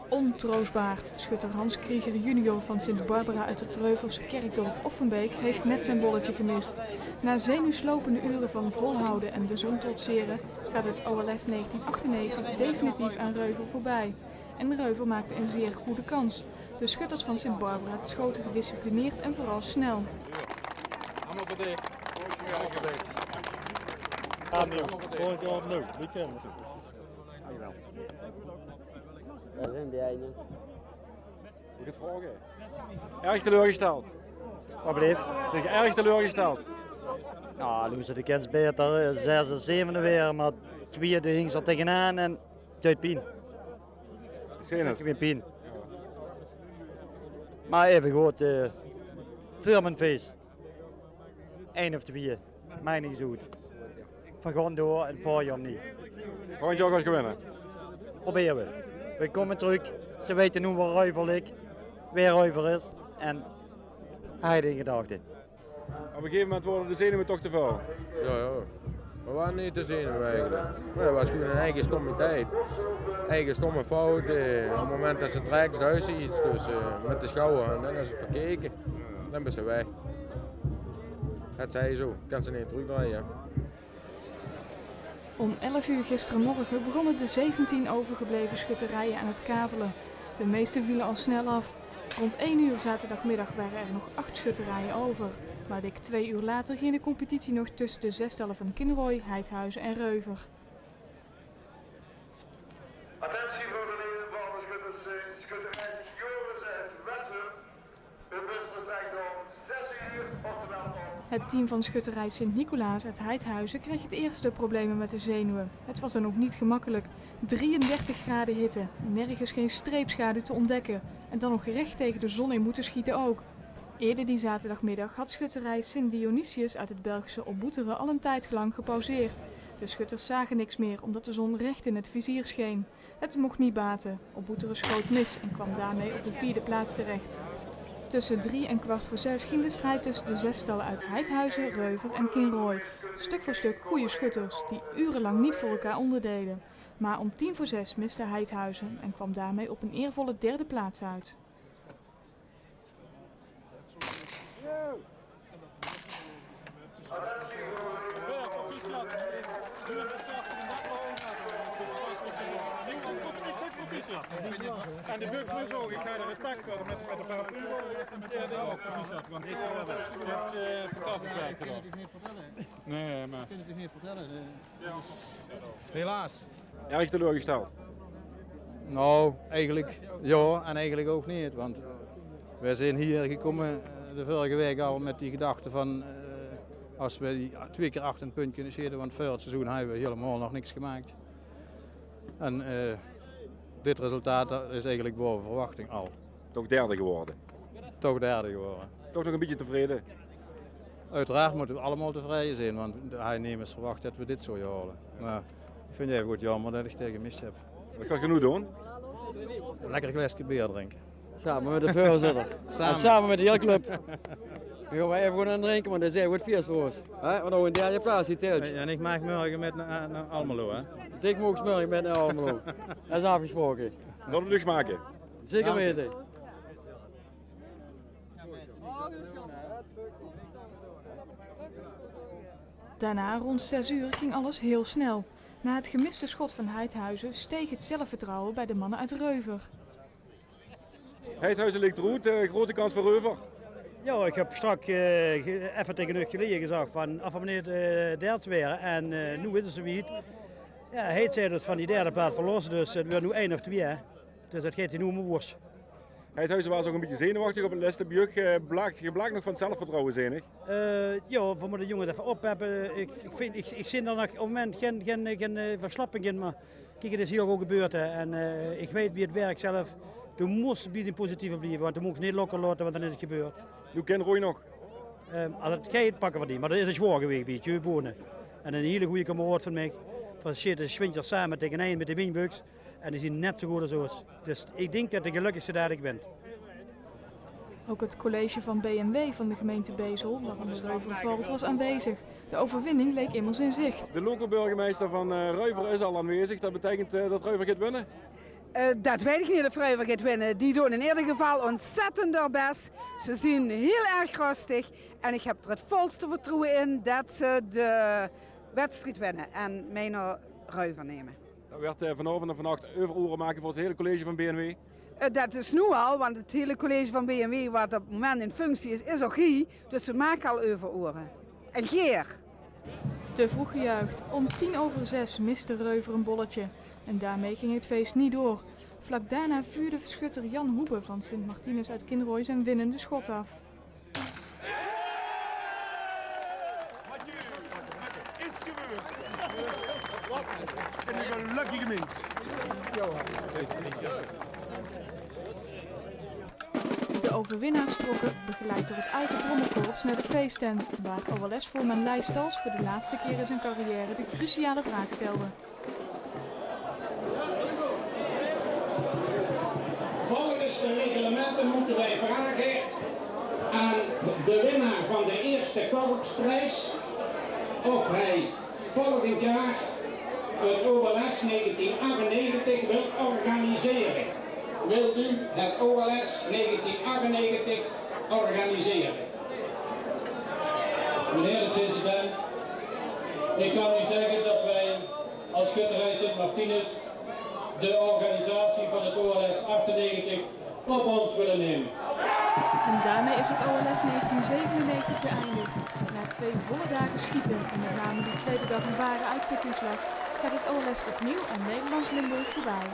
Ontroostbaar. Schutter Hans Krieger junior van Sint Barbara uit het Reuverse kerkdorp Offenbeek heeft net zijn bolletje gemist. Na zenuwslopende uren van volhouden en de zon trotseren gaat het OLS 1998 definitief aan Reuver voorbij. En Reuver maakte een zeer goede kans. De schutters van Sint Barbara schoten gedisciplineerd en vooral snel. Allemaal verdicht. Volgend jaar opnieuw, die kennen we. Dankjewel. Daar zijn die ene. Goede vraag. Erg teleurgesteld. Wat bleef? Erg teleurgesteld. Nou, doen ze de kans beter. 6 en 7 weer, maar 2 hing ze er tegenaan en uit pien. Ik ben pien. Maar even goed, firmenfeest. 1 of 2, mij niet zo goed. Van gewoon door en voor je niet. Volgend jaar gaat je winnen. Proberen we. We komen terug, ze weten nu waar Reuver ligt, weer Reuver is en hij in gedachten. Op een gegeven moment worden de zenuwen toch te veel. Ja. We waren niet te zenuwen eigenlijk. Maar dat was gewoon een eigen stomme tijd. Eigen stomme fout. Op het moment dat ze trekt, duist ze iets. Dus met de schouder en dan is het verkeken. Dan ben ze weg. Het zei zo, kan ze niet terugdraaien. Om 11 uur gisterenmorgen begonnen de 17 overgebleven schutterijen aan het kavelen. De meeste vielen al snel af. Rond 1 uur zaterdagmiddag waren er nog 8 schutterijen over. Maar dik 2 uur later ging de competitie nog tussen de zestallen van Kinrooi, Heidhuizen en Reuver. Attentie voor de leden van de schutterij Joris uit Westen. De bus vertrekt om 6 uur, oftewel om... Het team van schutterij Sint-Nicolaas uit Heidhuizen kreeg het eerste problemen met de zenuwen. Het was dan ook niet gemakkelijk. 33 graden hitte, nergens geen streepschaduw te ontdekken. En dan nog recht tegen de zon in moeten schieten ook. Eerder die zaterdagmiddag had schutterij Sint Dionysius uit het Belgische Opboeteren al een tijd lang gepauzeerd. De schutters zagen niks meer omdat de zon recht in het vizier scheen. Het mocht niet baten. Opboeteren schoot mis en kwam daarmee op de 4e plaats terecht. Tussen 3 en 5:15 ging de strijd tussen de zestallen uit Heidhuizen, Reuver en Kinrooi. Stuk voor stuk goede schutters die urenlang niet voor elkaar onderdeden. Maar om 5:10 miste Heidhuizen en kwam daarmee op een eervolle 3e plaats uit. En de bug ook, ik ga er respect voor met de paraplu want ik heb fantastisch werk gedaan. Dat kan je niet vertellen. Nee, maar... Dat kan je niet vertellen. Helaas. Erg teleurgesteld. Nou, eigenlijk ja en eigenlijk ook niet, want wij zijn hier gekomen de vorige week al met die gedachte van als we die 2 keer 8 een punt kunnen schieten, want voor het seizoen hebben we helemaal nog niks gemaakt. En dit resultaat is eigenlijk boven verwachting al. Toch 3e geworden. Toch 3e geworden. Toch nog een beetje tevreden. Uiteraard moeten we allemaal tevreden zijn, want hij neemt verwacht dat we dit zo halen. Maar ik vind het even goed jammer dat ik tegen gemist heb. Wat kan je nu doen? Een lekker glaasje bier drinken. Samen met de voorzitter. Samen met de hele club. We gaan even gewoon aan drinken, want dat is goed feest voor ons. Want ook een 3e plaats, die telt. En ik mag morgen met naar Almelo, hè? Ik mag morgen met naar Almelo. Dat is afgesproken. Wat lucht maken? Zeker weten. Daarna, rond 6 uur, ging alles heel snel. Na het gemiste schot van Heidhuizen steeg het zelfvertrouwen bij de mannen uit Reuver. Heidhuizen ligt eruit, grote kans voor Reuver. Ja, ik heb straks even tegen u geleden gezegd van af meneer derde weer en nu weten ze wie het. Ja, hij zei dus van die 3e plaats verlossen, dus het wordt nu 1 of 2. Dus dat gaat hij nu om woers. Heidhuizen was ook een beetje zenuwachtig op het laatste bjeug. Je blaakt nog van het zelfvertrouwen zenig. Ja, we moeten de jongen even opheffen. Ik zie er nog op het moment geen verslapping in, maar kijk, het is hier ook gebeurd. En ik weet wie het werk zelf. Toen moest het een positieve blijven, want toen moest ik niet lokker laten, want dan is het gebeurd. Nu ken Roy nog. Als het gaat pakken we die, maar dat is een zwaar geweest, beetje wonen. En een hele goede kameraad van mij. Van zitten Schwintjes samen tegen een met de Wienbuks. En die zien net zo goed als ons. Dus ik denk dat de gelukkigste dat ik ben. Ook het college van BMW van de gemeente Bezel, waaronder Reuver valt, was aanwezig. De overwinning leek immers in zicht. De lokale burgemeester van Reuver is al aanwezig. Dat betekent dat Reuver gaat winnen? Dat weet ik niet of Reuver gaat winnen. Die doen in ieder geval ontzettend haar best. Ze zien heel erg rustig. En ik heb er het volste vertrouwen in dat ze de wedstrijd winnen. En mee naar Reuver nemen. Dat werd vanavond en vannacht overuren maken voor het hele college van BNW. Dat is nu al, want het hele college van BNW wat op het moment in functie is ook hier. Dus we maken al overuren. En Geer. Te vroeg gejuicht. Om 5:10 miste Reuver een bolletje. En daarmee ging het feest niet door. Vlak daarna vuurde schutter Jan Hoebe van Sint Martinus uit Kinrooi zijn winnende schot af. De overwinnaars trokken, begeleid door het eigen trommelkorps, naar de feesttent, waar OLS-voorman Leij Stals voor de laatste keer in zijn carrière de cruciale vraag stelde. Volgens de reglementen moeten wij vragen aan de winnaar van de eerste korpsprijs of hij volgend jaar het OLS 1998 wil organiseren. Wilt u het OLS 1998 organiseren? Meneer de president, ik kan u zeggen dat wij als Schutterij Sint Martinus de organisatie van het OLS 98 op ons willen nemen. En daarmee is het OLS 1997 beëindigd. Na 2 volle dagen schieten en met name die tweede dag een ware uitputtingsslag gaat het OLS opnieuw aan Nederlands Limburg voorbij.